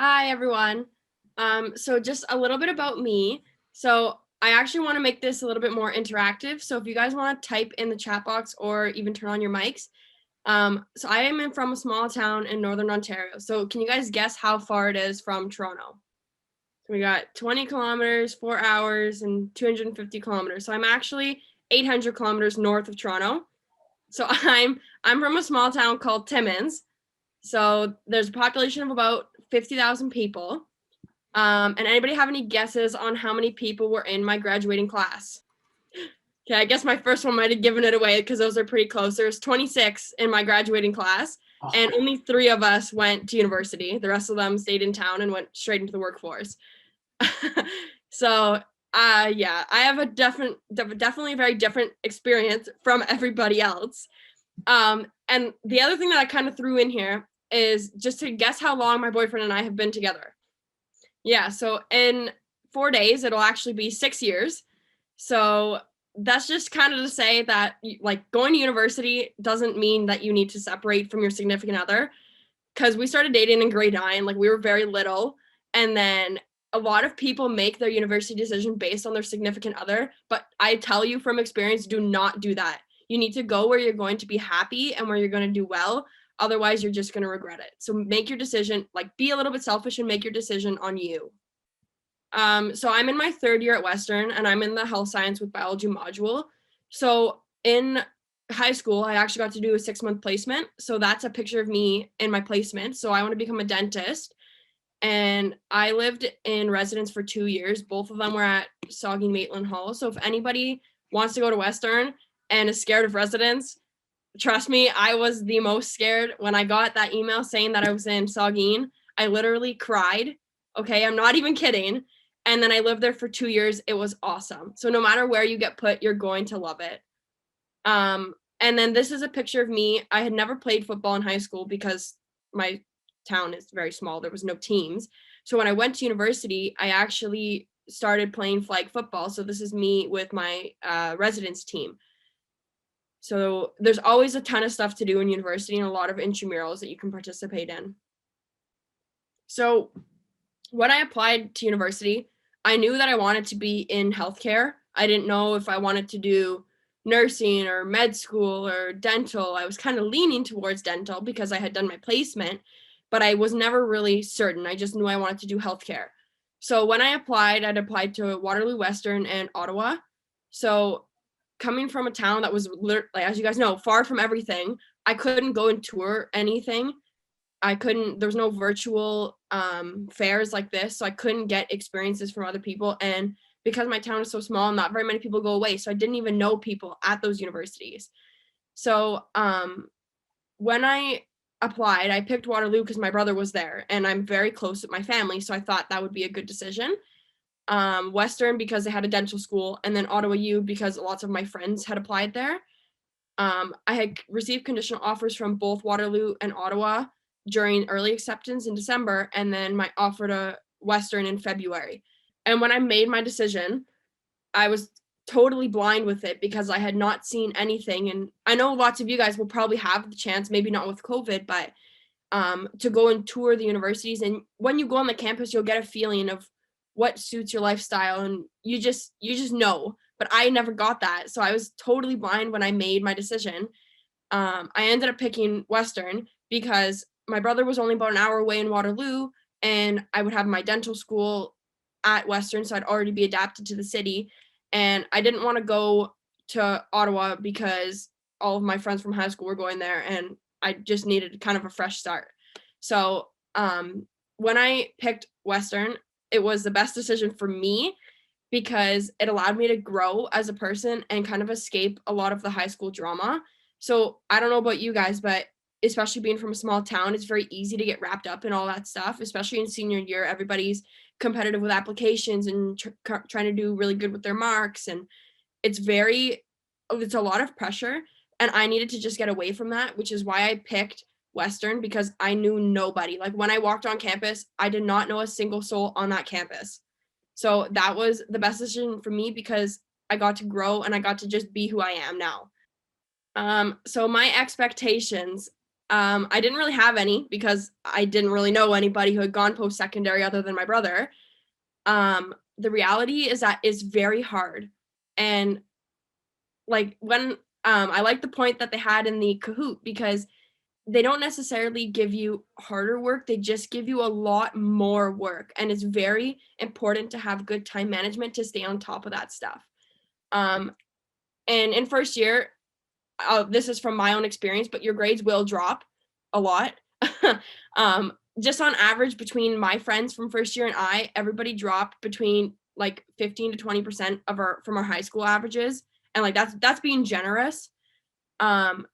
Hi, everyone. So just a little bit about me. So I actually want to make this a little bit more interactive. So if you guys want to type in the chat box or even turn on your mics. So I am from a small town in Northern Ontario. So can you guys guess how far it is from Toronto? So we got 20 kilometers, 4 hours, and 250 kilometers. So I'm actually 800 kilometers north of Toronto. So I'm from a small town called Timmins. So there's a population of about 50,000 people. And anybody have any guesses on how many people were in my graduating class? Okay, I guess my first one might have given it away because those are pretty close. There's 26 in my graduating class, and only 3 of us went to university. The rest of them stayed in town and went straight into the workforce. So, yeah, I have a definitely a very different experience from everybody else. And the other thing that I kind of threw in here is just to guess how long my boyfriend and I have been together. Yeah, so in 4 days, it'll actually be 6 years. So that's just kind of to say that like going to university doesn't mean that you need to separate from your significant other, because we started dating in grade 9, like we were very little, and then a lot of people make their university decision based on their significant other, but I tell you from experience, do not do that. You need to go where you're going to be happy and where you're going to do well. Otherwise, you're just going to regret it. So make your decision, like be a little bit selfish and make your decision on you. So I'm in my 3rd year at Western, and I'm in the health science with biology module. So in high school, I actually got to do a 6-month placement. So that's a picture of me in my placement. So I want to become a dentist. And I lived in residence for 2 years. Both of them were at Saugeen Maitland Hall. So if anybody wants to go to Western and is scared of residence, trust me, I was the most scared when I got that email saying that I was in Saugeen. I literally cried. Okay, I'm not even kidding. And then I lived there for 2 years. It was awesome. So no matter where you get put, you're going to love it. And then this is a picture of me. I had never played football in high school because my town is very small. There was no teams. So when I went to university, I actually started playing flag football. So this is me with my residence team. So there's always a ton of stuff to do in university and a lot of intramurals that you can participate in. So when I applied to university, I knew that I wanted to be in healthcare. I didn't know if I wanted to do nursing or med school or dental. I was kind of leaning towards dental because I had done my placement, but I was never really certain. I just knew I wanted to do healthcare. So when I applied, I'd applied to Waterloo Western and Ottawa. So coming from a town that was, like, as you guys know, far from everything, I couldn't go and tour anything. There was no virtual fairs like this, so I couldn't get experiences from other people. And because my town is so small, not very many people go away, so I didn't even know people at those universities. So when I applied, I picked Waterloo because my brother was there, and I'm very close with my family, so I thought that would be a good decision. Western because they had a dental school, and then Ottawa U because lots of my friends had applied there. I had received conditional offers from both Waterloo and Ottawa during early acceptance in December, and then my offer to Western in February. And when I made my decision, I was totally blind with it because I had not seen anything. And I know lots of you guys will probably have the chance, maybe not with COVID, but to go and tour the universities. And when you go on the campus, you'll get a feeling of what suits your lifestyle, and you just know. But I never got that, so I was totally blind when I made my decision. I ended up picking Western because my brother was only about an hour away in Waterloo, and I would have my dental school at Western, so I'd already be adapted to the city. And I didn't want to go to Ottawa because all of my friends from high school were going there, and I just needed kind of a fresh start. So when I picked Western, it was the best decision for me because it allowed me to grow as a person and kind of escape a lot of the high school drama. So I don't know about you guys, but especially being from a small town, it's very easy to get wrapped up in all that stuff, especially in senior year. Everybody's competitive with applications and trying to do really good with their marks. And it's a lot of pressure. And I needed to just get away from that, which is why I picked Western, because I knew nobody. Like when I walked on campus, I did not know a single soul on that campus. So that was the best decision for me because I got to grow and I got to just be who I am now. So my expectations, I didn't really have any because I didn't really know anybody who had gone post-secondary other than my brother. The reality is that it's very hard. And like when I like the point that they had in the Kahoot because they don't necessarily give you harder work, they just give you a lot more work. And it's very important to have good time management to stay on top of that stuff. Um, and in first year, this is from my own experience, but your grades will drop a lot. Just on average, between my friends from first year and everybody dropped between like 15 to 20% of our from our high school averages, and like that's being generous. Um,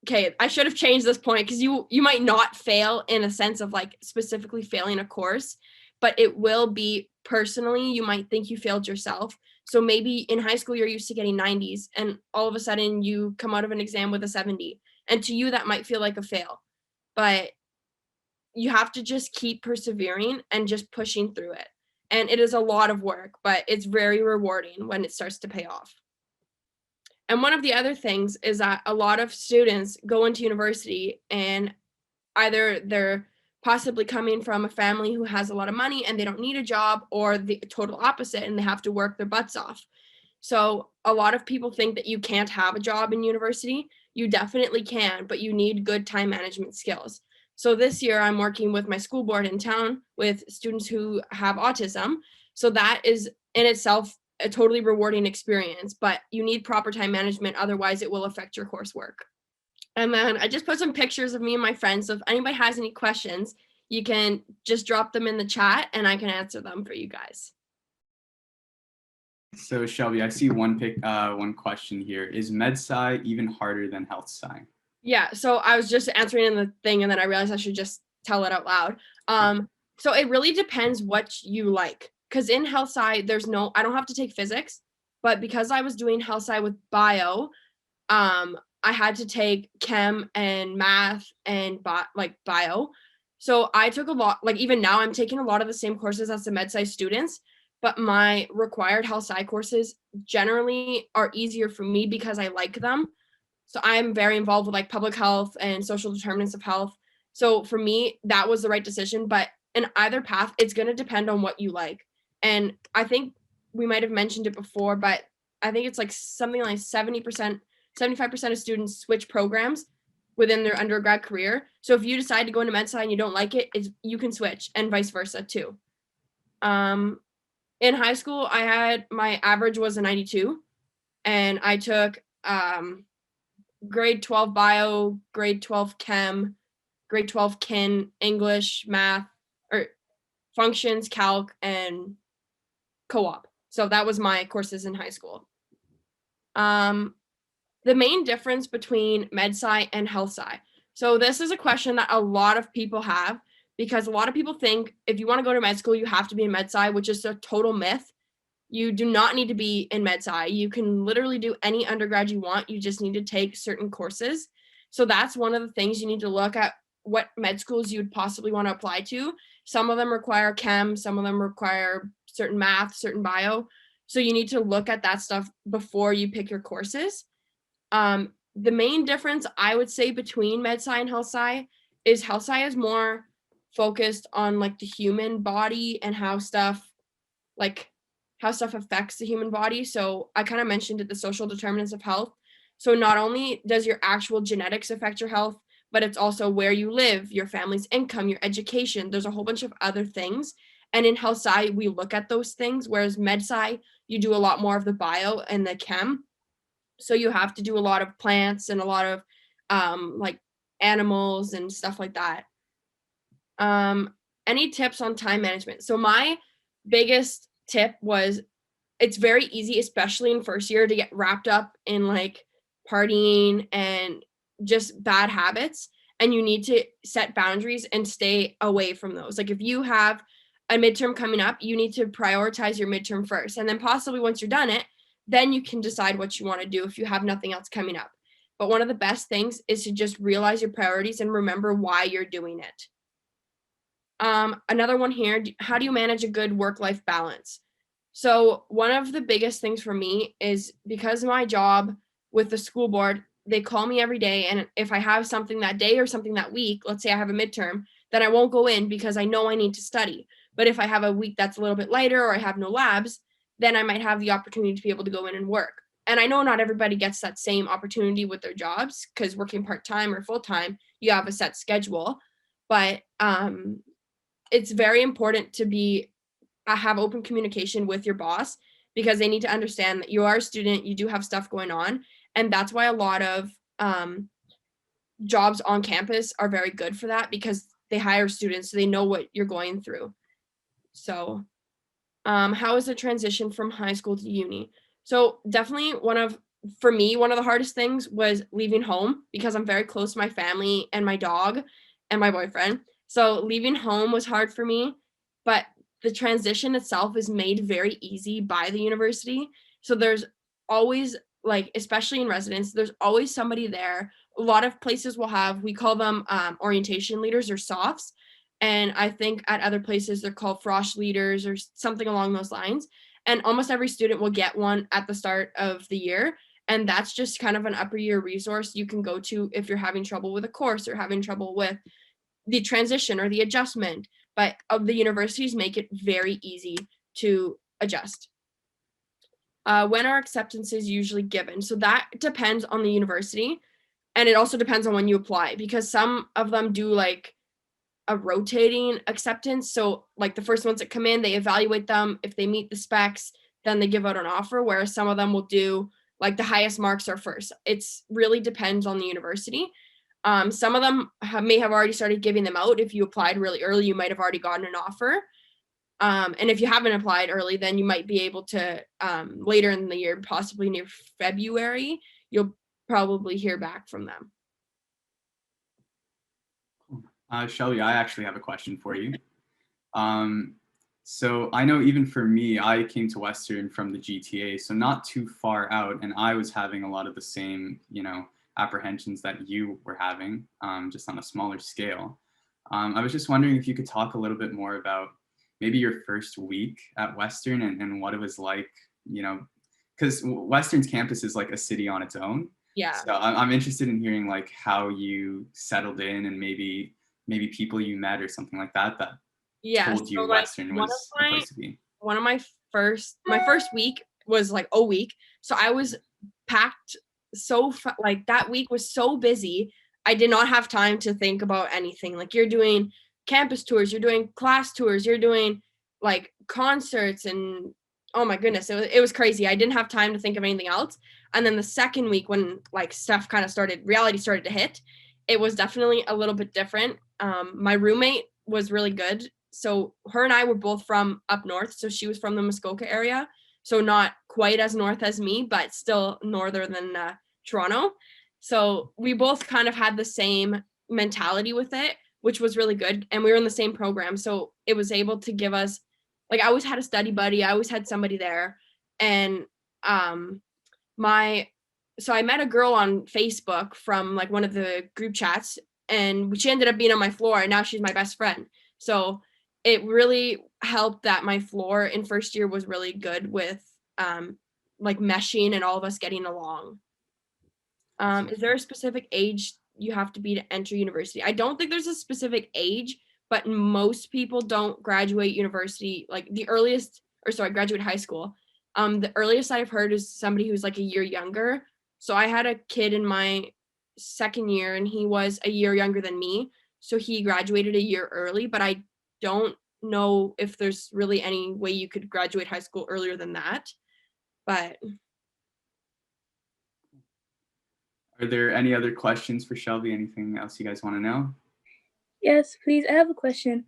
okay, I should have changed this point because you might not fail in a sense of like specifically failing a course, but it will be personally, you might think you failed yourself. So maybe in high school you're used to getting 90s and all of a sudden you come out of an exam with a 70. And to you that might feel like a fail. But you have to just keep persevering and just pushing through it. And it is a lot of work, but it's very rewarding when it starts to pay off. And one of the other things is that a lot of students go into university and either they're possibly coming from a family who has a lot of money and they don't need a job, or the total opposite and they have to work their butts off. So a lot of people think that you can't have a job in university. You definitely can, but you need good time management skills. So this year I'm working with my school board in town with students who have autism. So that is in itself a totally rewarding experience, but you need proper time management, otherwise it will affect your coursework. And then I just put some pictures of me and my friends. So if anybody has any questions, you can just drop them in the chat and I can answer them for you guys. So Shelby, I see one question here. Is med sci even harder than health sci? Yeah, so I was just answering in the thing and then I realized I should just tell it out loud. So it really depends what you like. Because in health sci, I don't have to take physics, but because I was doing health sci with bio, I had to take chem and math and bio. So I took a lot, like even now I'm taking a lot of the same courses as the med sci students, but my required health sci courses generally are easier for me because I like them. So I'm very involved with like public health and social determinants of health. So for me, that was the right decision. But in either path, it's going to depend on what you like. And I think we might have mentioned it before, but I think it's like something like 70%, 75% of students switch programs within their undergrad career. So if you decide to go into med sci and you don't like it, you can switch, and vice versa too. In high school, my average was a 92, and I took grade 12 bio, grade 12 chem, grade 12 kin, English, math, or functions, calc, and co-op. So that was my courses in high school. The main difference between med sci and health sci. So this is a question that a lot of people have, because a lot of people think if you want to go to med school, you have to be in med sci, which is a total myth. You do not need to be in med sci. You can literally do any undergrad you want. You just need to take certain courses. So that's one of the things you need to look at, what med schools you'd possibly want to apply to. Some of them require chem, some of them require certain math, certain bio. So you need to look at that stuff before you pick your courses. The main difference I would say between med sci and health sci is health sci is more focused on like the human body and how stuff affects the human body. So I kind of mentioned it, the social determinants of health. So not only does your actual genetics affect your health, but it's also where you live, your family's income, your education. There's a whole bunch of other things. And in health sci, we look at those things, whereas med sci, you do a lot more of the bio and the chem. So you have to do a lot of plants and a lot of like animals and stuff like that. Any tips on time management? So my biggest tip was, it's very easy, especially in first year, to get wrapped up in like partying and just bad habits. And you need to set boundaries and stay away from those. Like if you have a midterm coming up, you need to prioritize your midterm first. And then possibly once you're done it, then you can decide what you want to do if you have nothing else coming up. But one of the best things is to just realize your priorities and remember why you're doing it. Another one here, how do you manage a good work-life balance? So one of the biggest things for me is, because my job with the school board, they call me every day, and if I have something that day or something that week, let's say I have a midterm, then I won't go in because I know I need to study. But if I have a week that's a little bit lighter or I have no labs, then I might have the opportunity to be able to go in and work. And I know not everybody gets that same opportunity with their jobs, because working part-time or full-time, you have a set schedule. But it's very important to be have open communication with your boss, because they need to understand that you are a student, you do have stuff going on, and that's why a lot of jobs on campus are very good for that, because they hire students, so they know what you're going through. So how is the transition from high school to uni? So definitely for me, one of the hardest things was leaving home, because I'm very close to my family and my dog and my boyfriend. So leaving home was hard for me, but the transition itself is made very easy by the university. So there's always, like, especially in residence, there's always somebody there. A lot of places will have, we call them orientation leaders or softs, and I think at other places they're called frosh leaders or something along those lines. And almost every student will get one at the start of the year. And that's just kind of an upper year resource you can go to if you're having trouble with a course or having trouble with the transition or the adjustment. But the universities make it very easy to adjust. When are acceptances usually given? So that depends on the university. And it also depends on when you apply, because some of them do like a rotating acceptance. So like the first ones that come in, they evaluate them. If they meet the specs, then they give out an offer, whereas some of them will do like the highest marks are first. It's really depends on the university. Some of them may have already started giving them out. If you applied really early, you might have already gotten an offer. And if you haven't applied early, then you might be able to later in the year, possibly near February, you'll probably hear back from them. Shelby, I actually have a question for you. So I know even for me, I came to Western from the GTA, so not too far out, and I was having a lot of the same, apprehensions that you were having, just on a smaller scale. I was just wondering if you could talk a little bit more about maybe your first week at Western and what it was like, because Western's campus is like a city on its own. Yeah. So I'm interested in hearing like how you settled in and maybe people you met or something like that told you So like Western was the place to be. one of my first week was like a week. So I was packed like that week was so busy. I did not have time to think about anything. Like you're doing campus tours, you're doing class tours, you're doing like concerts, and oh my goodness, it was crazy. I didn't have time to think of anything else. And then the second week, when like stuff kind of reality started to hit, it was definitely a little bit different. My roommate was really good. So her and I were both from up north. So she was from the Muskoka area. So not quite as north as me, but still northern than Toronto. So we both kind of had the same mentality with it, which was really good. And we were in the same program. So it was able to give us, like, I always had a study buddy. I always had somebody there. And so I met a girl on Facebook from like one of the group chats, and she ended up being on my floor, and now she's my best friend. So it really helped that my floor in first year was really good with like meshing and all of us getting along. Is there a specific age you have to be to enter university? I don't think there's a specific age, but most people don't graduate university like graduate high school. The earliest I've heard is somebody who's like a year younger. So I had a kid in my second year, and he was a year younger than me. So he graduated a year early, but I don't know if there's really any way you could graduate high school earlier than that. But Are there any other questions for Shelby? Anything else you guys want to know? Yes, please. I have a question.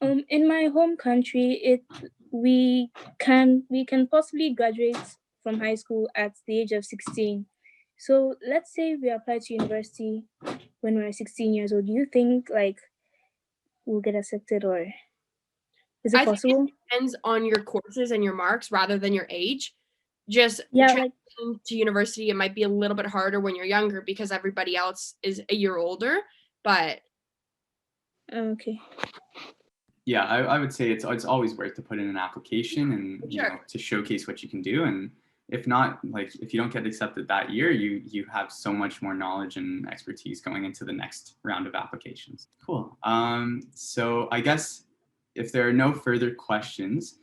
In my home country, we can possibly graduate from high school at the age of 16. So let's say we apply to university when we're 16 years old. Do you think like we'll get accepted, or is it I think possible? it depends on your courses and your marks rather than your age. Just Yeah, transitioning to university, it might be a little bit harder when you're younger because everybody else is a year older. But okay. Yeah, I would say it's always worth to put in an application and sure. to showcase what you can do, and if not, like if you don't get accepted that year, you have so much more knowledge and expertise going into the next round of applications. Cool. So I guess if there are no further questions,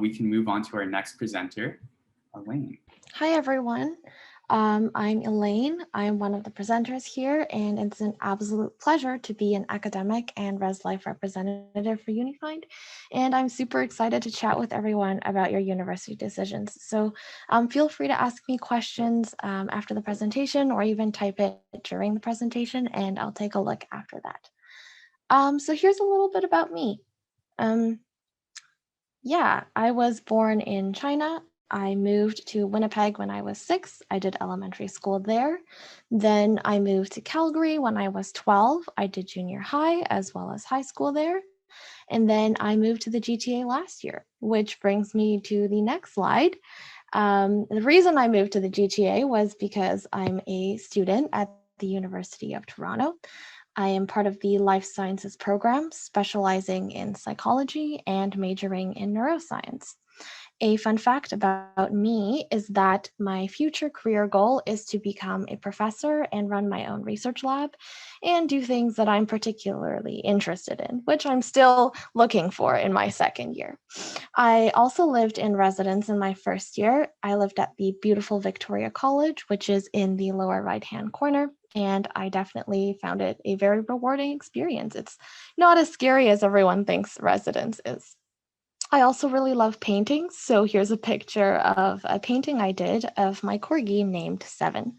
we can move on to our next presenter, Elaine. Hi, everyone. I'm Elaine. I'm one of the presenters here, and it's an absolute pleasure to be an academic and Res Life representative for Unified. And I'm super excited to chat with everyone about your university decisions. So feel free to ask me questions after the presentation, or even type it during the presentation, and I'll take a look after that. So here's a little bit about me. Yeah, I was born in China. I moved to Winnipeg when I was 6. I did elementary school there. Then I moved to Calgary when I was 12. I did junior high as well as high school there. And then I moved to the GTA last year, which brings me to the next slide. The reason I moved to the GTA was because I'm a student at the University of Toronto. I am part of the Life Sciences program, specializing in psychology and majoring in neuroscience. A fun fact about me is that my future career goal is to become a professor and run my own research lab and do things that I'm particularly interested in, which I'm still looking for in my second year. I also lived in residence in my first year. I lived at the beautiful Victoria College, which is in the lower right-hand corner, and I definitely found it a very rewarding experience. It's not as scary as everyone thinks residence is. I also really love painting, so here's a picture of a painting I did of my corgi named Seven.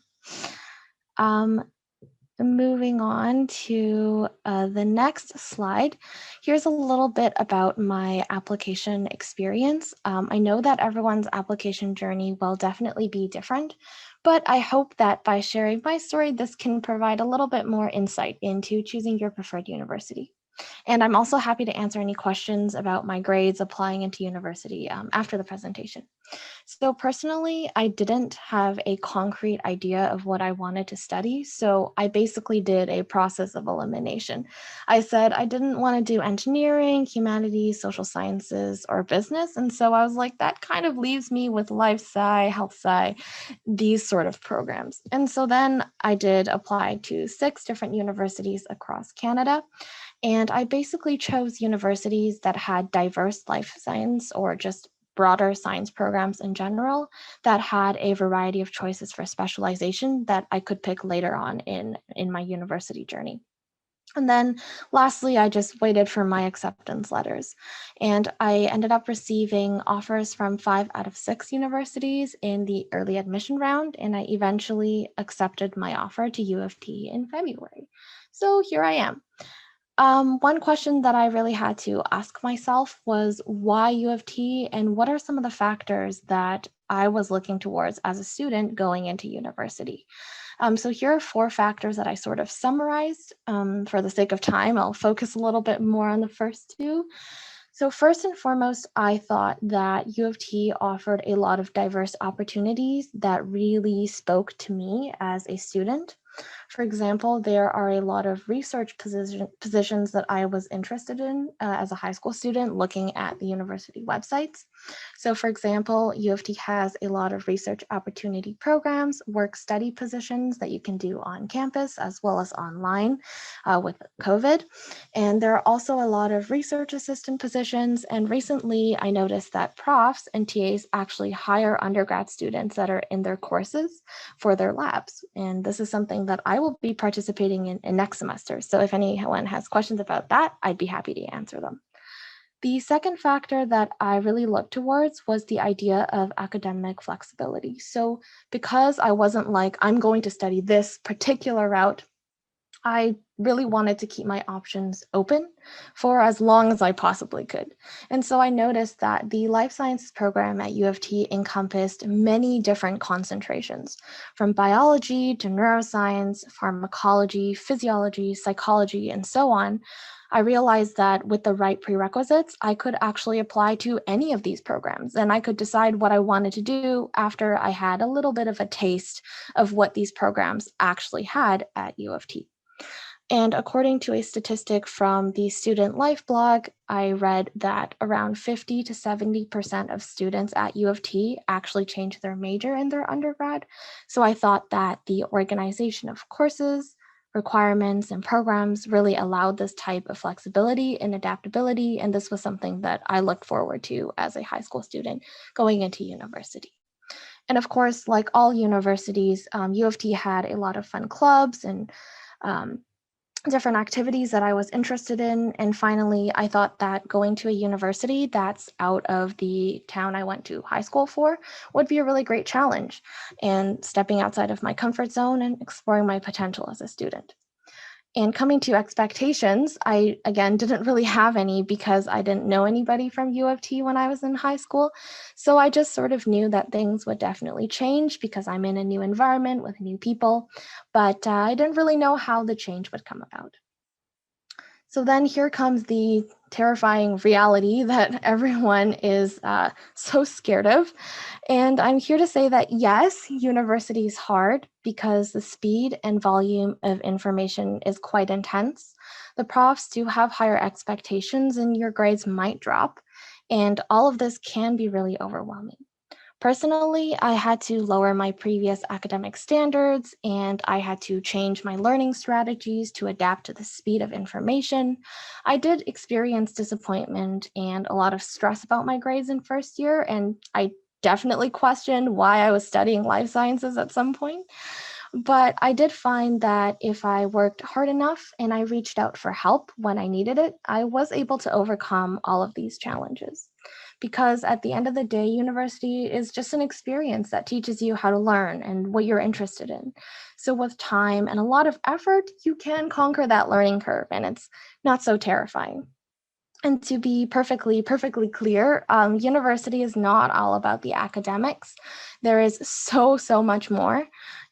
Moving on to the next slide, here's a little bit about my application experience. I know that everyone's application journey will definitely be different, but I hope that by sharing my story, this can provide a little bit more insight into choosing your preferred university. And I'm also happy to answer any questions about my grades applying into university after the presentation. So personally, I didn't have a concrete idea of what I wanted to study. So I basically did a process of elimination. I said I didn't want to do engineering, humanities, social sciences, or business. And so I was like, that kind of leaves me with life sci, health sci, these sort of programs. And so then I did apply to 6 different universities across Canada. And I basically chose universities that had diverse life science or just broader science programs in general that had a variety of choices for specialization that I could pick later on in my university journey. And then lastly, I just waited for my acceptance letters. And I ended up receiving offers from 5 out of 6 universities in the early admission round, and I eventually accepted my offer to U of T in February. So here I am. One question that I really had to ask myself was why U of T, and what are some of the factors that I was looking towards as a student going into university? So here are 4 factors that I sort of summarized. For the sake of time, I'll focus a little bit more on the first 2. So first and foremost, I thought that U of T offered a lot of diverse opportunities that really spoke to me as a student. For example, there are a lot of research positions that I was interested in as a high school student looking at the university websites. So for example, U of T has a lot of research opportunity programs, work study positions that you can do on campus as well as online with COVID. And there are also a lot of research assistant positions. And recently I noticed that profs and TAs actually hire undergrad students that are in their courses for their labs. And this is something that I will be participating in next semester. So if anyone has questions about that, I'd be happy to answer them. The second factor that I really looked towards was the idea of academic flexibility. So because I wasn't like, I'm going to study this particular route, I really wanted to keep my options open for as long as I possibly could. And so I noticed that the life sciences program at U of T encompassed many different concentrations, from biology to neuroscience, pharmacology, physiology, psychology, and so on. I realized that with the right prerequisites, I could actually apply to any of these programs, and I could decide what I wanted to do after I had a little bit of a taste of what these programs actually had at U of T. And according to a statistic from the Student Life blog, I read that around 50 to 70% of students at U of T actually changed their major in their undergrad. So I thought that the organization of courses, requirements, and programs really allowed this type of flexibility and adaptability. And this was something that I looked forward to as a high school student going into university. And of course, like all universities, U of T had a lot of fun clubs and different activities that I was interested in. And finally, I thought that going to a university that's out of the town I went to high school for would be a really great challenge, and stepping outside of my comfort zone and exploring my potential as a student. And coming to expectations, I, again, didn't really have any because I didn't know anybody from U of T when I was in high school. So I just sort of knew that things would definitely change because I'm in a new environment with new people, but I didn't really know how the change would come about. So then here comes the terrifying reality that everyone is so scared of. And I'm here to say that yes, university is hard because the speed and volume of information is quite intense. The profs do have higher expectations and your grades might drop. And all of this can be really overwhelming. Personally, I had to lower my previous academic standards and I had to change my learning strategies to adapt to the speed of information. I did experience disappointment and a lot of stress about my grades in first year, and I definitely questioned why I was studying life sciences at some point. But I did find that if I worked hard enough and I reached out for help when I needed it, I was able to overcome all of these challenges. Because at the end of the day, university is just an experience that teaches you how to learn and what you're interested in. So with time and a lot of effort, you can conquer that learning curve, and it's not so terrifying. And to be perfectly clear, university is not all about the academics. There is so much more.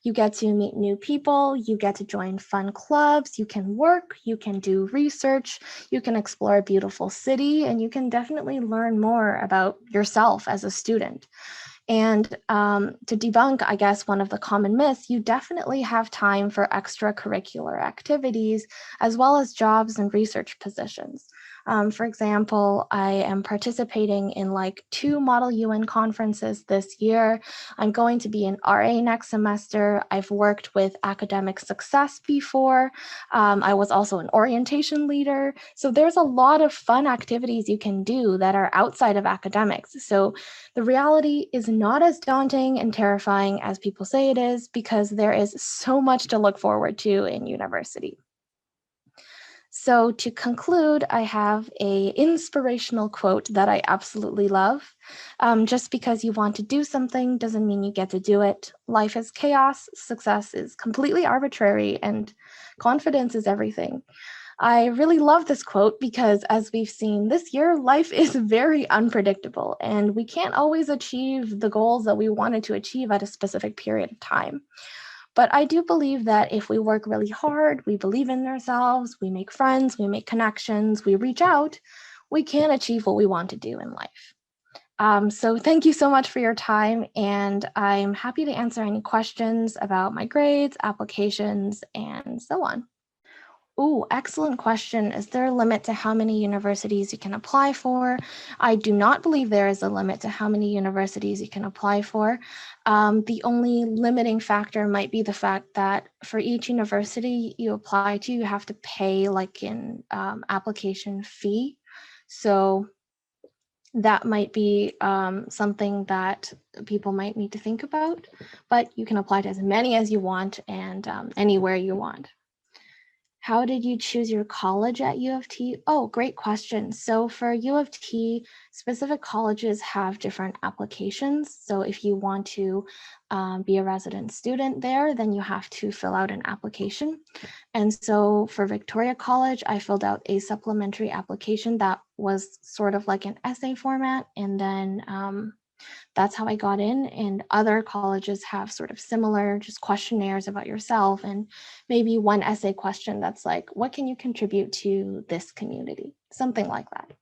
You get to meet new people, you get to join fun clubs, you can work, you can do research, you can explore a beautiful city, and you can definitely learn more about yourself as a student. And to debunk, I guess, one of the common myths, you definitely have time for extracurricular activities, as well as jobs and research positions. For example, I am participating in like 2 Model UN conferences this year. I'm going to be an RA next semester. I've worked with academic success before. I was also an orientation leader. So there's a lot of fun activities you can do that are outside of academics. So the reality is not as daunting and terrifying as people say it is, because there is so much to look forward to in university. So to conclude, I have a inspirational quote that I absolutely love. Just because you want to do something doesn't mean you get to do it. Life is chaos, success is completely arbitrary, and confidence is everything. I really love this quote because, as we've seen this year, life is very unpredictable and we can't always achieve the goals that we wanted to achieve at a specific period of time. But I do believe that if we work really hard, we believe in ourselves, we make friends, we make connections, we reach out, we can achieve what we want to do in life. So thank you so much for your time, and I'm happy to answer any questions about my grades, applications, and so on. Oh, excellent question. Is there a limit to how many universities you can apply for? I do not believe there is a limit to how many universities you can apply for. The only limiting factor might be the fact that for each university you apply to, you have to pay like an application fee. So that might be something that people might need to think about, but you can apply to as many as you want and anywhere you want. How did you choose your college at U of T? Oh, great question. So for U of T, specific colleges have different applications. So if you want to be a resident student there, then you have to fill out an application. And so for Victoria College, I filled out a supplementary application that was sort of like an essay format. And then that's how I got in. And other colleges have sort of similar just questionnaires about yourself and maybe one essay question that's like, what can you contribute to this community? Something like that.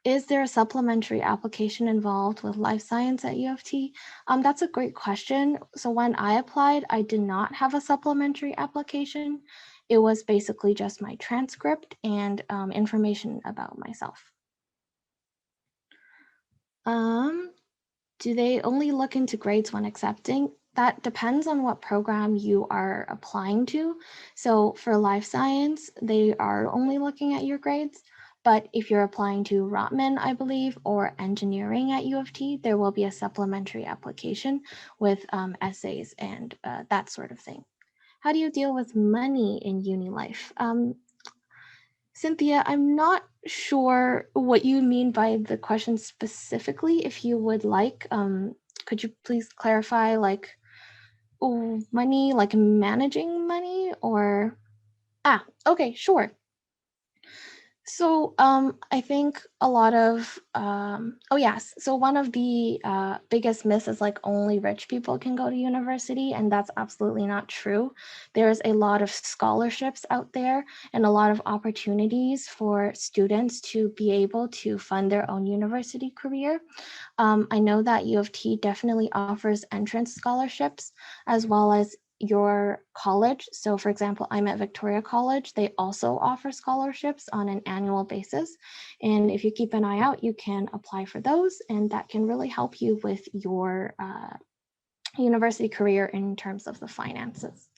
Is there a supplementary application involved with life science at U of T? That's a great question. So when I applied, I did not have a supplementary application. It was basically just my transcript and information about myself. Do they only look into grades when accepting? That depends on what program you are applying to. So for life science, they are only looking at your grades. But if you're applying to Rotman, I believe, or engineering at U of T, there will be a supplementary application with essays and that sort of thing. How do you deal with money in uni life? Cynthia, I'm not sure what you mean by the question specifically. If you would like, could you please clarify, like, money, like managing money, or? Okay, sure. So I think a lot of, oh yes, so one of the biggest myths is like only rich people can go to university, and that's absolutely not true. There's a lot of scholarships out there and a lot of opportunities for students to be able to fund their own university career. I know that U of T definitely offers entrance scholarships as well as your college. So for example, I'm at Victoria College. They also offer scholarships on an annual basis. And if you keep an eye out, you can apply for those, and that can really help you with your university career in terms of the finances.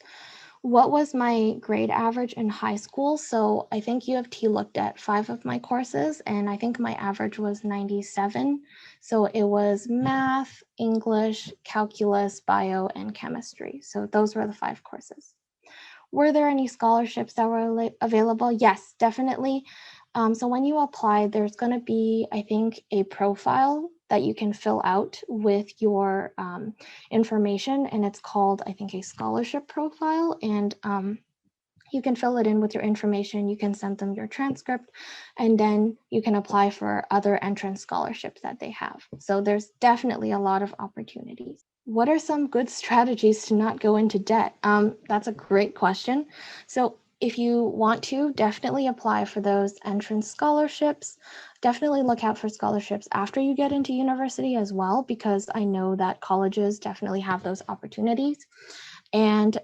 What was my grade average in high school? So I think U of T looked at 5 of my courses, and I think my average was 97. So it was math, English, calculus, bio, and chemistry. So those were the 5 courses. Were there any scholarships that were available? Yes, definitely. So when you apply, there's going to be, I think, a profile that you can fill out with your information, and it's called, I think, a scholarship profile. And you can fill it in with your information, you can send them your transcript, and then you can apply for other entrance scholarships that they have. So there's definitely a lot of opportunities. What are some good strategies to not go into debt? That's a great question. So if you want to, definitely apply for those entrance scholarships. Definitely look out for scholarships after you get into university as well, because I know that colleges definitely have those opportunities. And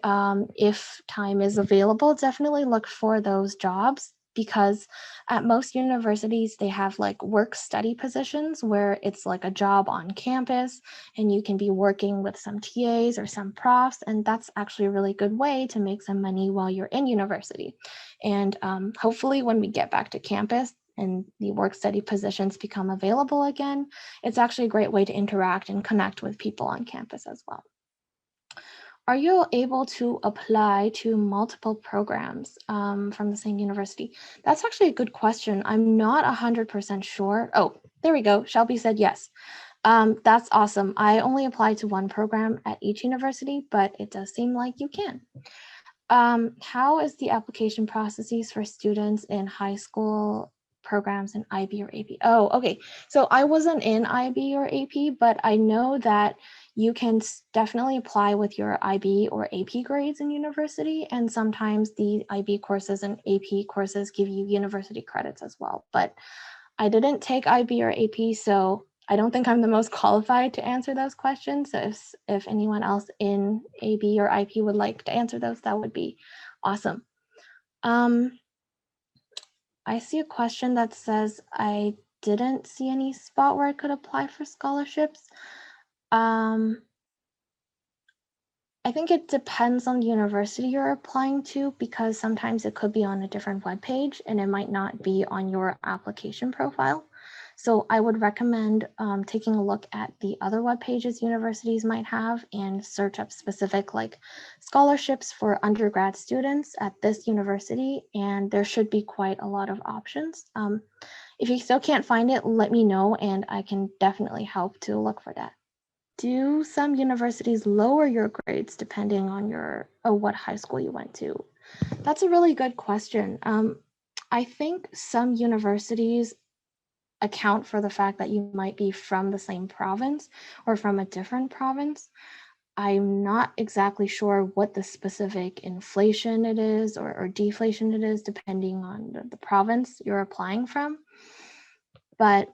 if time is available, definitely look for those jobs, because at most universities, they have like work study positions where it's like a job on campus and you can be working with some TAs or some profs. And that's actually a really good way to make some money while you're in university. And hopefully when we get back to campus and the work study positions become available again, it's actually a great way to interact and connect with people on campus as well. Are you able to apply to multiple programs from the same university? That's actually a good question. I'm not 100% sure. Oh, there we go. Shelby said yes. That's awesome. I only applied to one program at each university, but it does seem like you can. How is the application processes for students in high school programs in IB or AP? Oh, okay. So I wasn't in IB or AP, but I know that you can definitely apply with your IB or AP grades in university. And sometimes the IB courses and AP courses give you university credits as well. But I didn't take IB or AP, so I don't think I'm the most qualified to answer those questions. So if anyone else in AB or IP would like to answer those, that would be awesome. I see a question that says, I didn't see any spot where I could apply for scholarships. I think it depends on the university you're applying to, because sometimes it could be on a different web page and it might not be on your application profile. So I would recommend taking a look at the other web pages universities might have and search up specific like scholarships for undergrad students at this university, and there should be quite a lot of options. If you still can't find it, let me know and I can definitely help to look for that. Do some universities lower your grades depending on what high school you went to? That's a really good question. I think some universities account for the fact that you might be from the same province or from a different province. I'm not exactly sure what the specific inflation it is or deflation it is, depending on the province you're applying from. But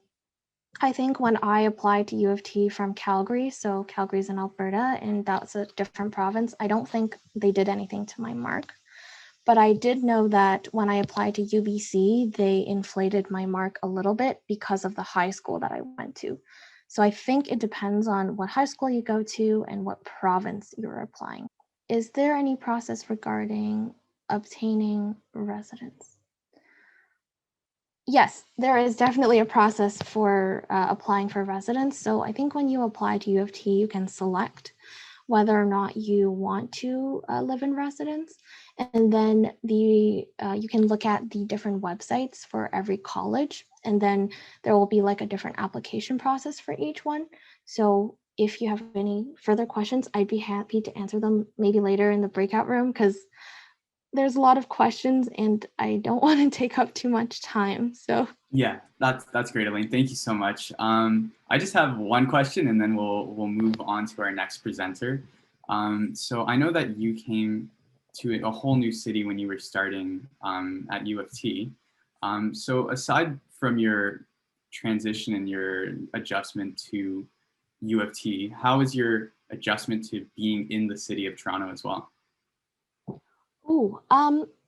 I think when I applied to U of T from Calgary, so Calgary's in Alberta, and that's a different province, I don't think they did anything to my mark. But I did know that when I applied to UBC, they inflated my mark a little bit because of the high school that I went to. So I think it depends on what high school you go to and what province you're applying. Is there any process regarding obtaining residence? Yes, there is definitely a process for applying for residence. So I think when you apply to U of T, you can select whether or not you want to live in residence. And then you can look at the different websites for every college. And then there will be like a different application process for each one. So if you have any further questions, I'd be happy to answer them maybe later in the breakout room, because there's a lot of questions and I don't want to take up too much time. So Yeah, that's great, Elaine. Thank you so much. I just have one question, and then we'll move on to our next presenter. So I know that you came to a whole new city when you were starting at U of T. So aside from your transition and your adjustment to U of T, how is your adjustment to being in the city of Toronto as well? Ooh,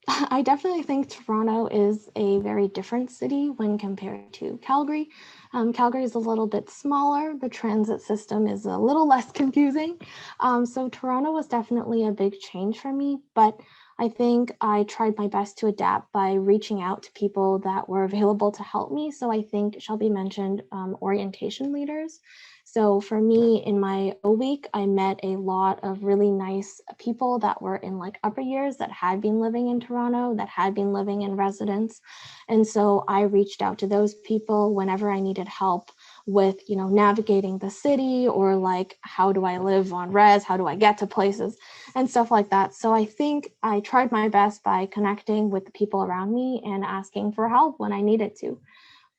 I definitely think Toronto is a very different city when compared to Calgary. Calgary is a little bit smaller. The transit system is a little less confusing. So Toronto was definitely a big change for me, but I think I tried my best to adapt by reaching out to people that were available to help me. So I think Shelby mentioned orientation leaders. So for me, in my O week, I met a lot of really nice people that were in like upper years that had been living in Toronto, that had been living in residence. And so I reached out to those people whenever I needed help with, navigating the city, or like, how do I live on res? How do I get to places and stuff like that? So I think I tried my best by connecting with the people around me and asking for help when I needed to.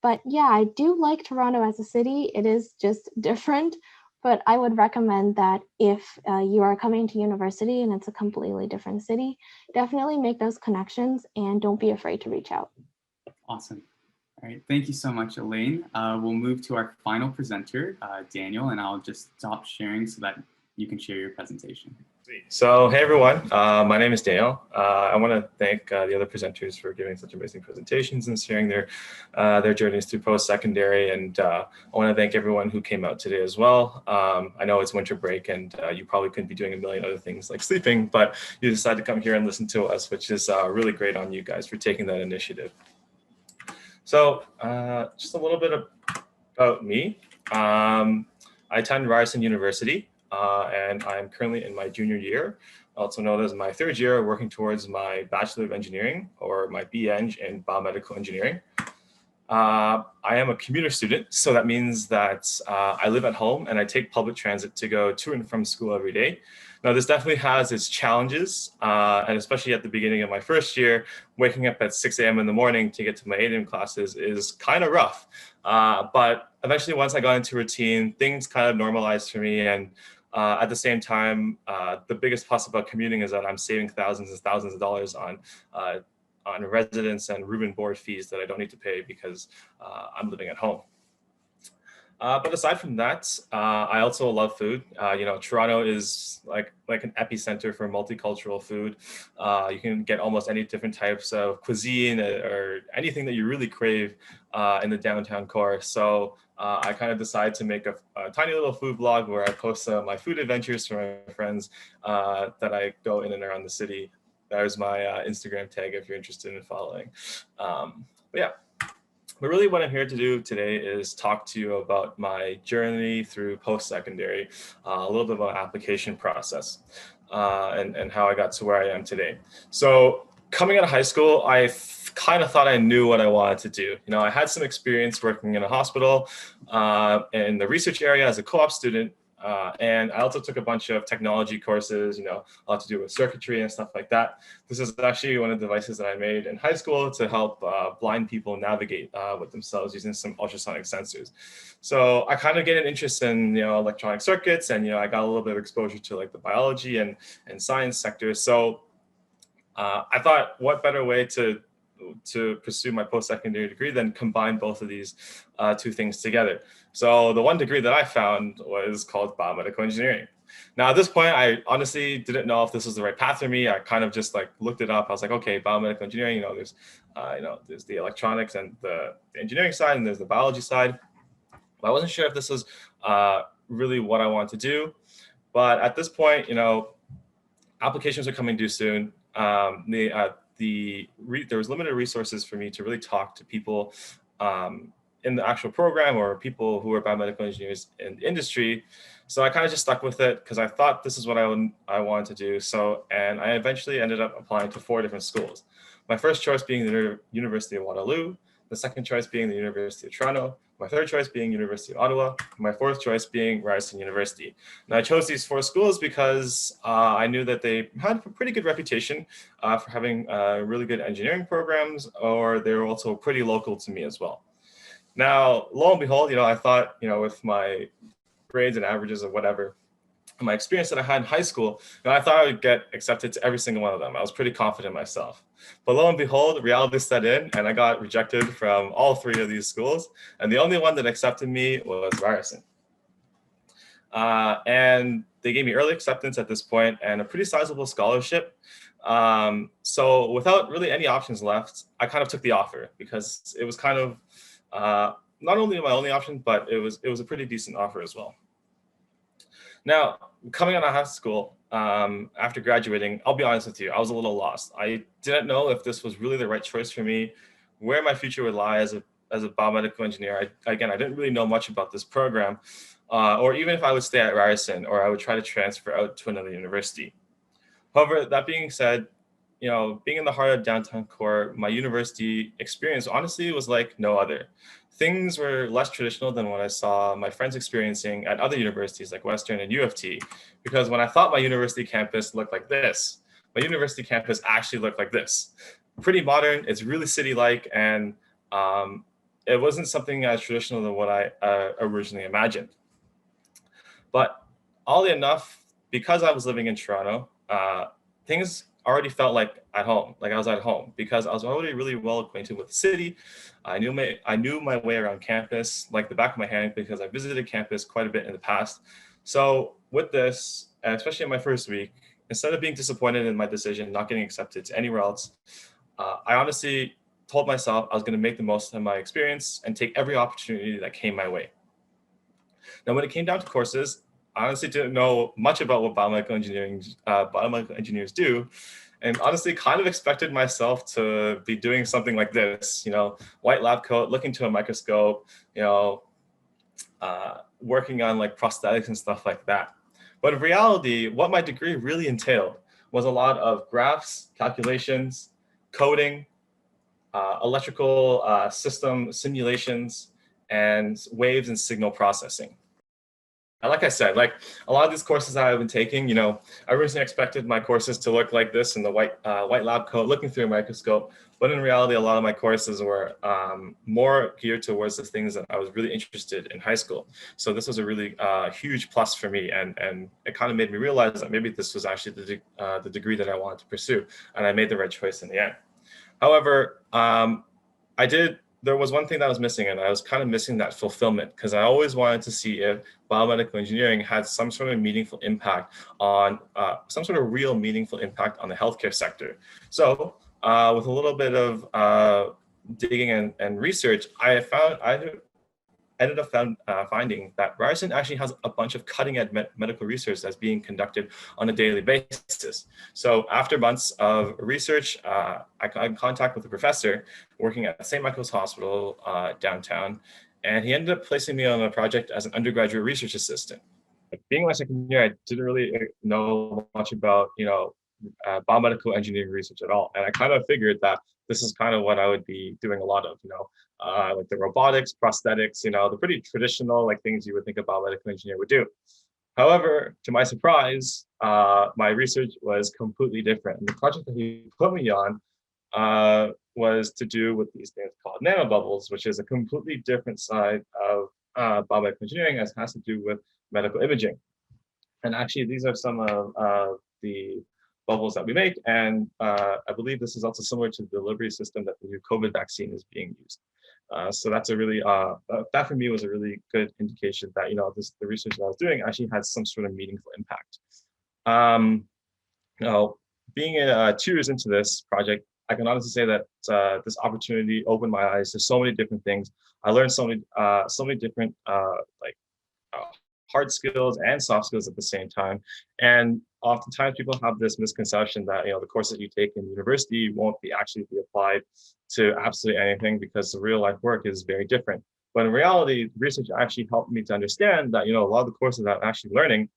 But yeah, I do like Toronto as a city. It is just different, but I would recommend that if you are coming to university and it's a completely different city, definitely make those connections and don't be afraid to reach out. Awesome. All right, thank you so much, Elaine. We'll move to our final presenter, Daniel, and I'll just stop sharing so that you can share your presentation. So, hey everyone, my name is Daniel. I want to thank the other presenters for giving such amazing presentations and sharing their journeys through post-secondary, and I want to thank everyone who came out today as well. I know it's winter break and you probably couldn't be doing a million other things like sleeping, but you decided to come here and listen to us, which is really great on you guys for taking that initiative. So just a little bit about me. I attend Ryerson University. And I'm currently in my junior year, also known as my third year, working towards my Bachelor of Engineering, or my BEng in Biomedical Engineering. I am a commuter student, so that means that I live at home and I take public transit to go to and from school every day. Now, this definitely has its challenges, and especially at the beginning of my first year, waking up at 6 a.m. in the morning to get to my 8 a.m. classes is kind of rough. But eventually, once I got into routine, things kind of normalized for me. And at the same time, the biggest plus about commuting is that I'm saving thousands and thousands of dollars on residence and room and board fees that I don't need to pay because I'm living at home. But aside from that, I also love food. Toronto is like an epicenter for multicultural food. You can get almost any different types of cuisine or anything that you really crave in the downtown core. So I kind of decided to make a tiny little food vlog where I post my food adventures for my friends that I go in and around the city. There's my Instagram tag if you're interested in following. But yeah. But really what I'm here to do today is talk to you about my journey through post-secondary, a little bit about application process, and how I got to where I am today. So coming out of high school, I kind of thought I knew what I wanted to do. I had some experience working in a hospital in the research area as a co-op student. And I also took a bunch of technology courses, a lot to do with circuitry and stuff like that. This is actually one of the devices that I made in high school to help blind people navigate with themselves using some ultrasonic sensors. So I kind of get an interest in, electronic circuits, and, I got a little bit of exposure to like the biology and science sectors. So I thought, what better way to pursue my post-secondary degree than combine both of these two things together. So the one degree that I found was called biomedical engineering. Now, at this point, I honestly didn't know if this was the right path for me. I kind of just like looked it up. I was like, okay, biomedical engineering, there's the electronics and the engineering side, and there's the biology side. But I wasn't sure if this was really what I wanted to do. But at this point, applications are coming due soon. There was limited resources for me to really talk to people in the actual program or people who are biomedical engineers in the industry. So I kind of just stuck with it because I thought this is what I wanted to do. And I eventually ended up applying to 4 different schools. My first choice being the University of Waterloo, the second choice being the University of Toronto, my third choice being University of Ottawa, my fourth choice being Ryerson University. And I chose these 4 schools because I knew that they had a pretty good reputation for having really good engineering programs, or they were also pretty local to me as well. Now, lo and behold, I thought, with my grades and averages or whatever, my experience that I had in high school, I thought I would get accepted to every single one of them. I was pretty confident in myself. But lo and behold, reality set in, and I got rejected from all 3 of these schools. And the only one that accepted me was Ryerson. And they gave me early acceptance at this point and a pretty sizable scholarship. So without really any options left, I kind of took the offer because it was kind of not only my only option, but it was a pretty decent offer as well. Now, coming out of high school, after graduating, I'll be honest with you, I was a little lost. I didn't know if this was really the right choice for me, where my future would lie as a biomedical engineer. I didn't really know much about this program, or even if I would stay at Ryerson or I would try to transfer out to another university. However, that being said, being in the heart of downtown core, my university experience honestly was like no other. Things were less traditional than what I saw my friends experiencing at other universities like Western and U of T, because when I thought my university campus looked like this, my university campus actually looked like this. Pretty modern, it's really city-like, and it wasn't something as traditional than what I originally imagined. But oddly enough, because I was living in Toronto, things already felt like at home, like I was at home, because I was already really well acquainted with the city. I knew my way around campus like the back of my hand because I visited campus quite a bit in the past. So with this, and especially in my first week, instead of being disappointed in my decision, not getting accepted to anywhere else, I honestly told myself I was going to make the most of my experience and take every opportunity that came my way. Now, when it came down to courses, I honestly didn't know much about what biomedical engineers do, and honestly kind of expected myself to be doing something like this, white lab coat, looking to a microscope, working on like prosthetics and stuff like that. But in reality, what my degree really entailed was a lot of graphs, calculations, coding, electrical system simulations, and waves and signal processing. Like I said, like a lot of these courses that I've been taking, I originally expected my courses to look like this in the white lab coat, looking through a microscope. But in reality, a lot of my courses were more geared towards the things that I was really interested in high school. So this was a really huge plus for me, and it kind of made me realize that maybe this was actually the degree that I wanted to pursue, and I made the right choice in the end. However, there was one thing that was missing, and I was kind of missing that fulfillment, because I always wanted to see if biomedical engineering had some sort of meaningful impact on, some sort of real meaningful impact on the healthcare sector. So with a little bit of digging and research, I ended up finding that Ryerson actually has a bunch of cutting-edge medical research that's being conducted on a daily basis. So after months of research, I got in contact with a professor working at St. Michael's Hospital downtown, and he ended up placing me on a project as an undergraduate research assistant. Being my second year, I didn't really know much about, biomedical engineering research at all. And I kind of figured that this is kind of what I would be doing a lot of, like the robotics, prosthetics, the pretty traditional like things you would think a biomedical engineer would do. However, to my surprise, my research was completely different. And the project that he put me on was to do with these things called nanobubbles, which is a completely different side of biomedical engineering, as it has to do with medical imaging. And actually, these are some of the bubbles that we make. And I believe this is also similar to the delivery system that the new COVID vaccine is being used. So that's a really, that for me was a really good indication that, the research that I was doing actually had some sort of meaningful impact. You know, being 2 years into this project, I can honestly say that this opportunity opened my eyes to so many different things. I learned so many different uh, hard skills and soft skills at the same time. And oftentimes people have this misconception that the courses you take in university won't actually be applied to absolutely anything because the real life work is very different. But in reality, research actually helped me to understand that a lot of the courses that I'm actually learning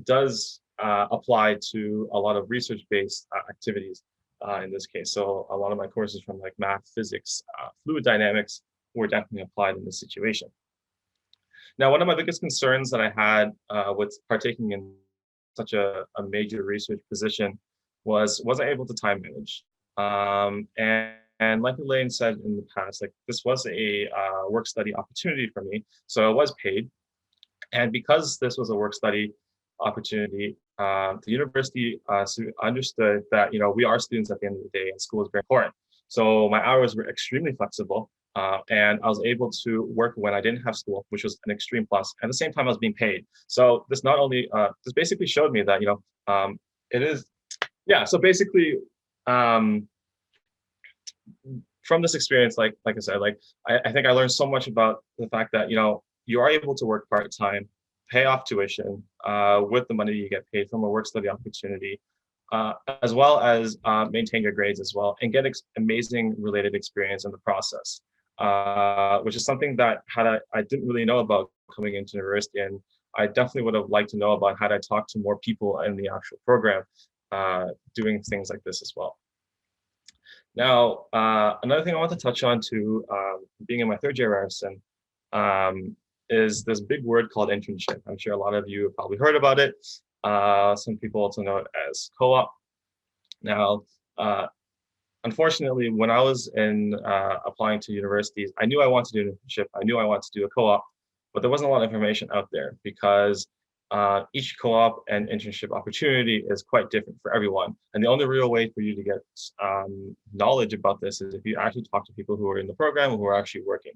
does apply to a lot of research-based activities in this case. So a lot of my courses from like math, physics, fluid dynamics were definitely applied in this situation. Now, one of my biggest concerns that I had with partaking in such a major research position was I able to time manage? And like Elaine said in the past, like this was a work study opportunity for me, so it was paid. And because this was a work study opportunity, the university understood that we are students at the end of the day, and school is very important. So my hours were extremely flexible, and I was able to work when I didn't have school, which was an extreme plus. At the same time, I was being paid. So this not only this basically showed me that it is So basically, um, from this experience, like I said, I think I learned so much about the fact that you are able to work part time, pay off tuition with the money you get paid from a work study opportunity, as well as maintain your grades as well and get amazing related experience in the process, which is something that I didn't really know about coming into university, and I definitely would have liked to know about had I talked to more people in the actual program doing things like this as well. Now, another thing I want to touch on too, being in my 3rd year at Ryerson, is this big word called internship. I'm sure a lot of you have probably heard about it. Some people also know it as co-op. Now, unfortunately, when I was applying to universities, I knew I wanted to do an internship. I knew I wanted to do a co-op, but there wasn't a lot of information out there because each co-op and internship opportunity is quite different for everyone. And the only real way for you to get knowledge about this is if you actually talk to people who are in the program who are actually working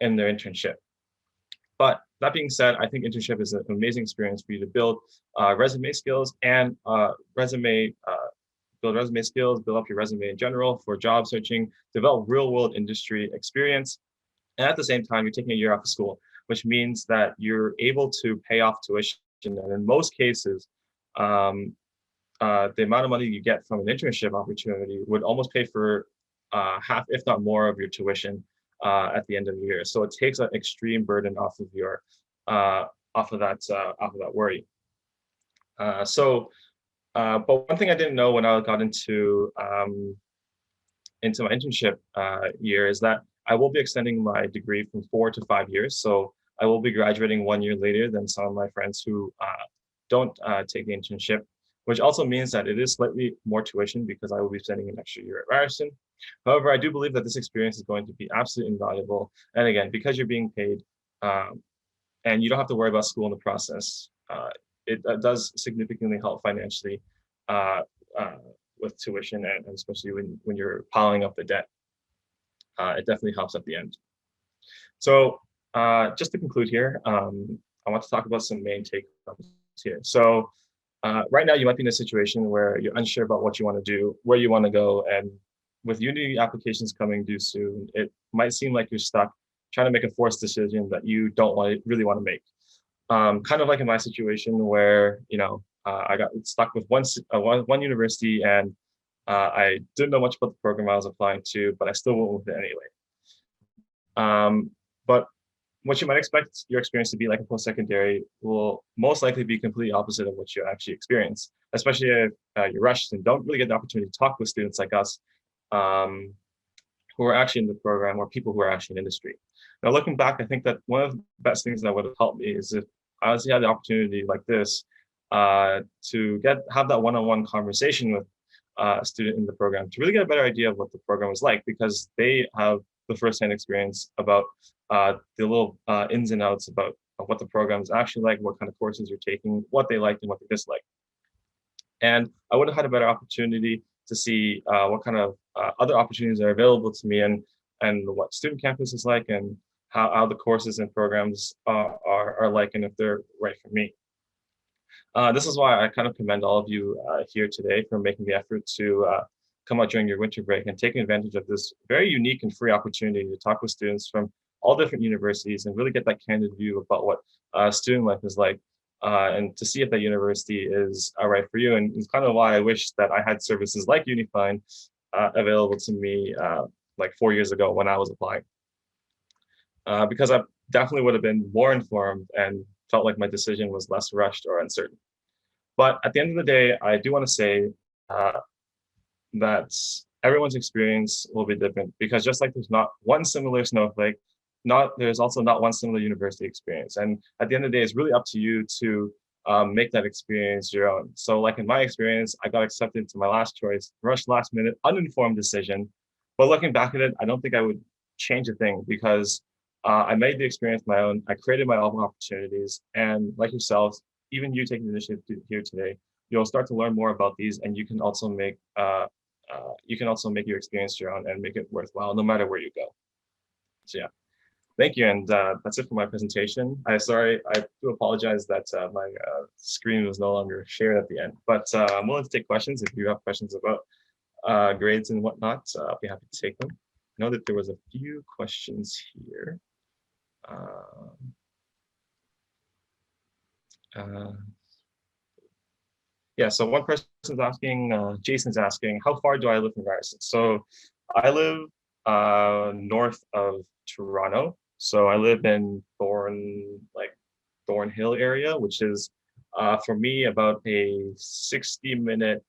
in their internship. But that being said, I think internship is an amazing experience for you to build resume skills and build resume skills, build up your resume in general for job searching, develop real world industry experience. And at the same time, you're taking a year off of school, which means that you're able to pay off tuition. And in most cases, the amount of money you get from an internship opportunity would almost pay for half, if not more, of your tuition at the end of the year. So it takes an extreme burden off of your off of that worry. But one thing I didn't know when I got into my internship year is that I will be extending my degree from 4 to 5 years. So I will be graduating 1 year later than some of my friends who don't take the internship, which also means that it is slightly more tuition because I will be spending an extra year at Ryerson. However, I do believe that this experience is going to be absolutely invaluable. And again, because you're being paid and you don't have to worry about school in the process, it does significantly help financially with tuition, and especially when you're piling up the debt. It definitely helps at the end. So just to conclude here, I want to talk about some main takeaways here. So right now you might be in a situation where you're unsure about what you want to do, where you want to go, and with uni applications coming due soon, it might seem like you're stuck trying to make a forced decision that you don't really want to make. Kind of like in my situation where I got stuck with one university, and I didn't know much about the program I was applying to, but I still went with it anyway. But what you might expect your experience to be like in post-secondary will most likely be completely opposite of what you actually experience, especially if you're rushed and don't really get the opportunity to talk with students like us who are actually in the program or people who are actually in industry. Now, looking back, I think that one of the best things that would have helped me is if I honestly had the opportunity like this to have that one-on-one conversation with a student in the program to really get a better idea of what the program was like, because they have the first-hand experience about the little ins and outs about what the program is actually like, what kind of courses you're taking, what they like and what they dislike. And I would have had a better opportunity to see what kind of other opportunities are available to me, and what student campus is like, and how the courses and programs are like, and if they're right for me. This is why I kind of commend all of you here today for making the effort to come out during your winter break and taking advantage of this very unique and free opportunity to talk with students from all different universities and really get that candid view about what student life is like, and to see if that university is right for you. And it's kind of why I wish that I had services like Unifind available to me like 4 years ago when I was applying, because I definitely would have been more informed and felt like my decision was less rushed or uncertain. But at the end of the day, I do want to say that everyone's experience will be different, because just like there's not one similar snowflake, there's also not one similar university experience. And at the end of the day, it's really up to you to make that experience your own. So like in my experience, I got accepted to my last choice, rushed last minute, uninformed decision. But looking back at it, I don't think I would change a thing, because I made the experience my own. I created my own opportunities. And like yourselves, even you taking the initiative here today, you'll start to learn more about these, and you can also make your experience your own and make it worthwhile, no matter where you go. So yeah, thank you, and that's it for my presentation. I do apologize that my screen was no longer shared at the end, but I'm willing to take questions if you have questions about grades and whatnot. I'll be happy to take them. I know that there was a few questions here. Yeah, so one person's asking, Jason's asking, how far do I live from Ryerson? So I live north of Toronto. So I live in Thornhill area, which is for me about a 60-minute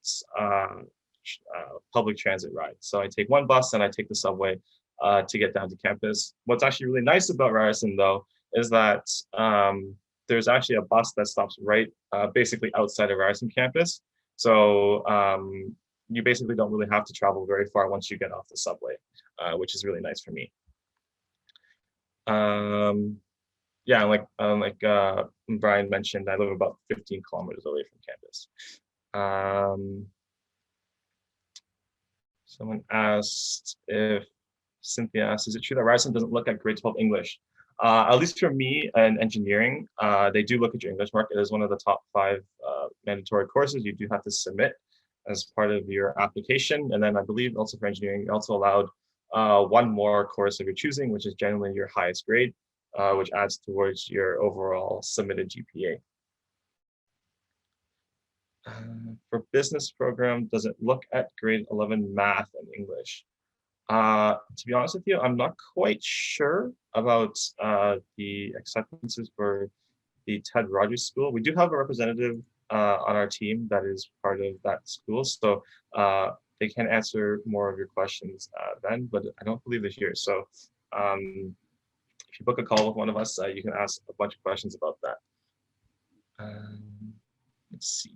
public transit ride. So I take one bus and I take the subway to get down to campus. What's actually really nice about Ryerson, though, is that there's actually a bus that stops right basically outside of Ryerson campus. So you basically don't really have to travel very far once you get off the subway, which is really nice for me. Yeah, like Brian mentioned, I live about 15 kilometers away from campus. Someone asked if, Cynthia asked, is it true that Ryerson doesn't look at grade 12 English? At least for me in engineering, they do look at your English mark. It is one of the top 5 mandatory courses you do have to submit as part of your application. And then I believe also for engineering, you're also allowed one more course of your choosing, which is generally your highest grade, which adds towards your overall submitted GPA. For business program, does it look at grade 11 math and English? To be honest with you, I'm not quite sure about the acceptances for the Ted Rogers School. We do have a representative on our team that is part of that school, so they can answer more of your questions then, but I don't believe they're here. So if you book a call with one of us, you can ask a bunch of questions about that. Let's see.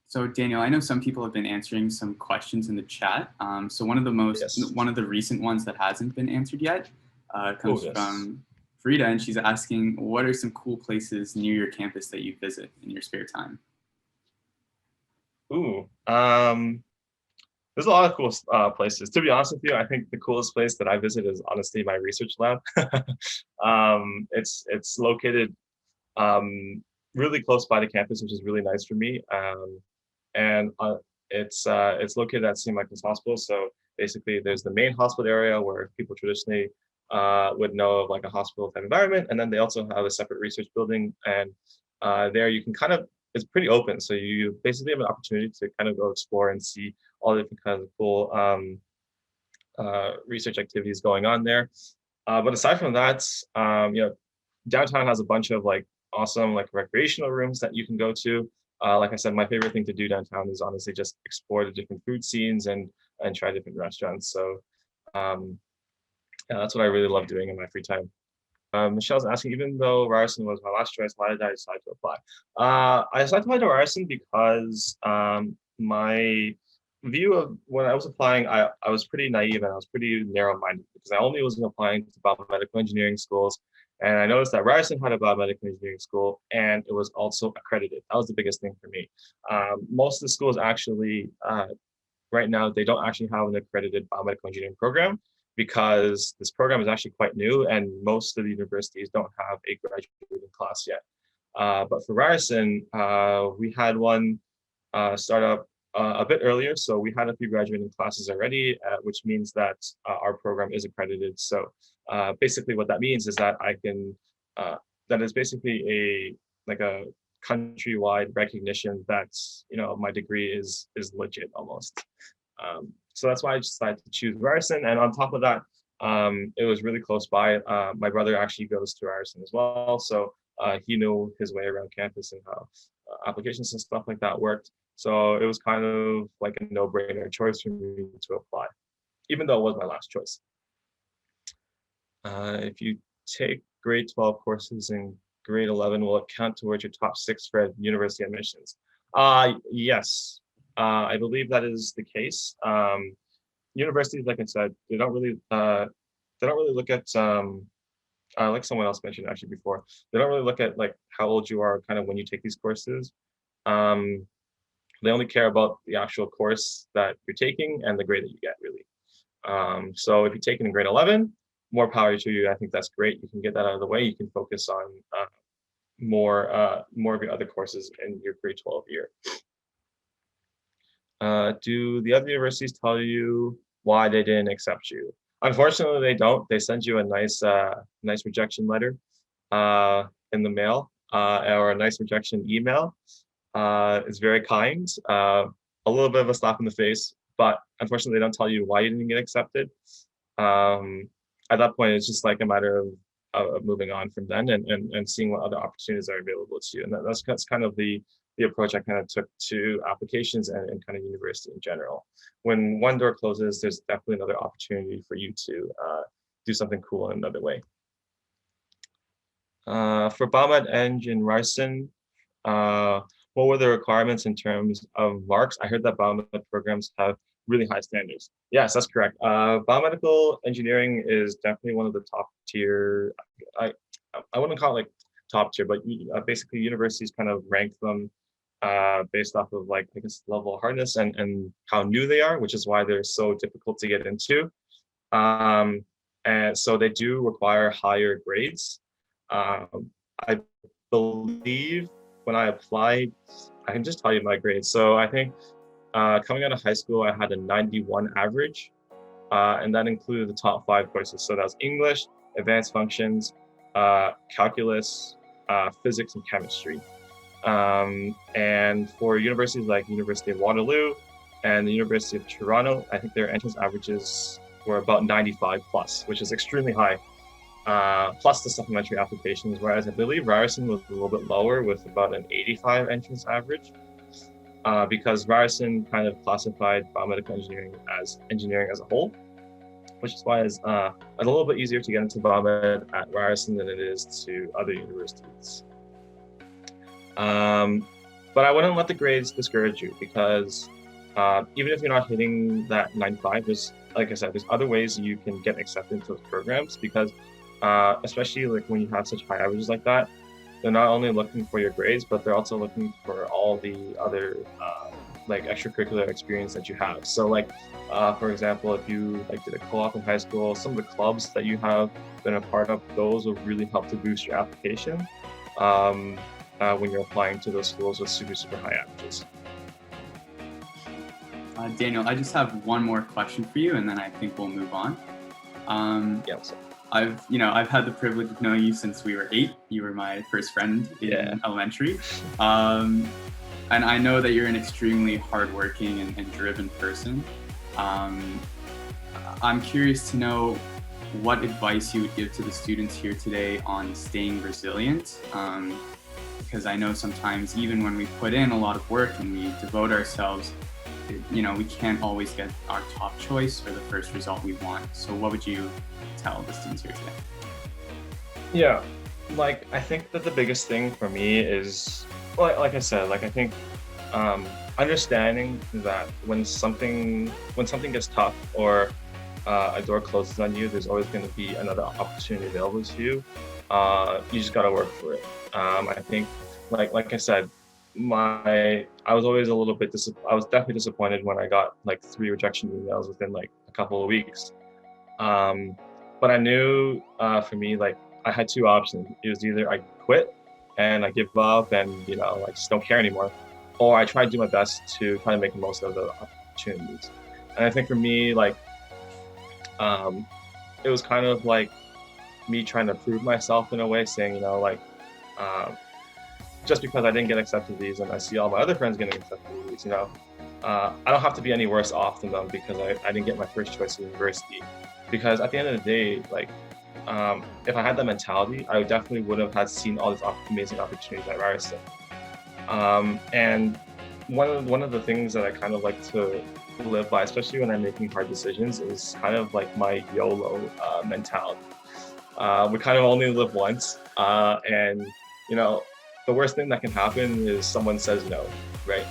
So Daniel, I know some people have been answering some questions in the chat. So one of the recent ones that hasn't been answered yet comes from Frida, and she's asking, what are some cool places near your campus that you visit in your spare time? Ooh, there's a lot of cool places. To be honest with you, I think the coolest place that I visit is honestly my research lab. It's located really close by the campus, which is really nice for me. And it's located at St. Michael's Hospital. So basically, there's the main hospital area where people traditionally would know of like a hospital type environment, and then they also have a separate research building. And there you can it's pretty open, so you basically have an opportunity to kind of go explore and see all the different kinds of cool research activities going on there. But aside from that, downtown has a bunch of like awesome like recreational rooms that you can go to. Like I said, my favorite thing to do downtown is honestly just explore the different food scenes and try different restaurants. So yeah, that's what I really love doing in my free time. Michelle's asking, even though Ryerson was my last choice, why did I decide to apply? I decided to apply to Ryerson because my view of when I was applying, I was pretty naive and I was pretty narrow-minded because I only was applying to biomedical engineering schools. And I noticed that Ryerson had a biomedical engineering school and it was also accredited. That was the biggest thing for me. Most of the schools actually right now they don't actually have an accredited biomedical engineering program because this program is actually quite new and most of the universities don't have a graduating class yet. But for Ryerson, we had one start up a bit earlier. So we had a few graduating classes already, which means that our program is accredited. So basically what that means is that I can, that is basically like a countrywide recognition that, you know, my degree is legit almost. So that's why I decided to choose Ryerson. And on top of that, it was really close by. My brother actually goes to Ryerson as well. So he knew his way around campus and how applications and stuff like that worked. So it was kind of like a no-brainer choice for me to apply, even though it was my last choice. If you take grade 12 courses in grade 11, will it count towards your top 6 for university admissions? Yes, I believe that is the case. Universities, like I said, they don't really look at like someone else mentioned actually before, they don't really look at like how old you are kind of when you take these courses. They only care about the actual course that you're taking and the grade that you get, really. So if you take it in grade 11, more power to you. I think that's great. You can get that out of the way. You can focus on more of your other courses in your grade 12 year. Do the other universities tell you why they didn't accept you? Unfortunately, they don't. They send you a nice rejection letter in the mail or a nice rejection email. It's very kind. A little bit of a slap in the face, but unfortunately, they don't tell you why you didn't get accepted. At that point, it's just like a matter of moving on from then and seeing what other opportunities are available to you. And that's kind of the approach I kind of took to applications and kind of university in general. When one door closes, there's definitely another opportunity for you to do something cool in another way. For Biomed Eng in Ryerson, what were the requirements in terms of marks? I heard that biomed programs have really high standards. Yes, that's correct. Biomedical engineering is definitely one of the top tier. I wouldn't call it like top tier, but basically universities kind of rank them based off of like, I guess, level of hardness and how new they are, which is why they're so difficult to get into. And so they do require higher grades. I believe when I applied, I can just tell you my grades. So I think coming out of high school, I had a 91 average, and that included the top 5 courses. So that was English, advanced functions, calculus, physics, and chemistry. And for universities like University of Waterloo and the University of Toronto, I think their entrance averages were about 95 plus, which is extremely high, plus the supplementary applications, whereas I believe Ryerson was a little bit lower with about an 85 entrance average, because Ryerson kind of classified biomedical engineering as a whole, which is why it's a little bit easier to get into biomed at Ryerson than it is to other universities. But I wouldn't let the grades discourage you, because even if you're not hitting that 95, there's, like I said, there's other ways you can get accepted into those programs, because especially like when you have such high averages like that, they're not only looking for your grades, but they're also looking for all the other like extracurricular experience that you have. So like, for example, if you like did a co-op in high school, some of the clubs that you have been a part of, those will really help to boost your application when you're applying to those schools with super, super high averages. Daniel, I just have one more question for you, and then I think we'll move on. Yeah. So. I've had the privilege of knowing you since we were 8. You were my first friend in elementary. And I know that you're an extremely hardworking and driven person. I'm curious to know what advice you would give to the students here today on staying resilient. Because I know sometimes even when we put in a lot of work and we devote ourselves, we can't always get our top choice or the first result we want. So what would you tell the students here today? Yeah, like I think that the biggest thing for me is, like I said, like I think understanding that when something gets tough or a door closes on you, there's always going to be another opportunity available to you. You just got to work for it. I think, like I said, I was always a little bit I was definitely disappointed when I got like 3 rejection emails within like a couple of weeks. But I knew for me, like I had 2 options. It was either I quit and I give up and, you know, I just don't care anymore, or I try to do my best to try to make the most of the opportunities. And I think for me, like, it was kind of like me trying to prove myself in a way, saying, you know, like, just because I didn't get accepted to these and I see all my other friends getting accepted to these, you know, I don't have to be any worse off than them because I didn't get my first choice of university. Because at the end of the day, like, if I had that mentality, I definitely would have had seen all these amazing opportunities at Ryerson. And one of the things that I kind of like to live by, especially when I'm making hard decisions, is kind of like my YOLO mentality. We kind of only live once, and you know, the worst thing that can happen is someone says no, right?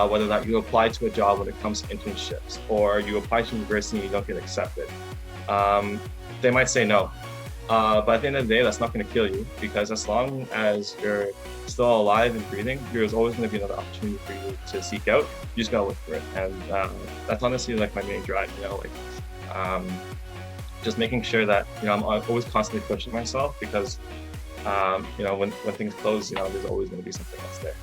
Whether that you apply to a job when it comes to internships, or you apply to university and you don't get accepted. They might say no, but at the end of the day, that's not going to kill you, because as long as you're still alive and breathing, there's always going to be another opportunity for you to seek out. You just got to look for it, and that's honestly like my main drive. You know, like just making sure that, you know, I'm always constantly pushing myself, because you know, when things close, you know, there's always going to be something else there.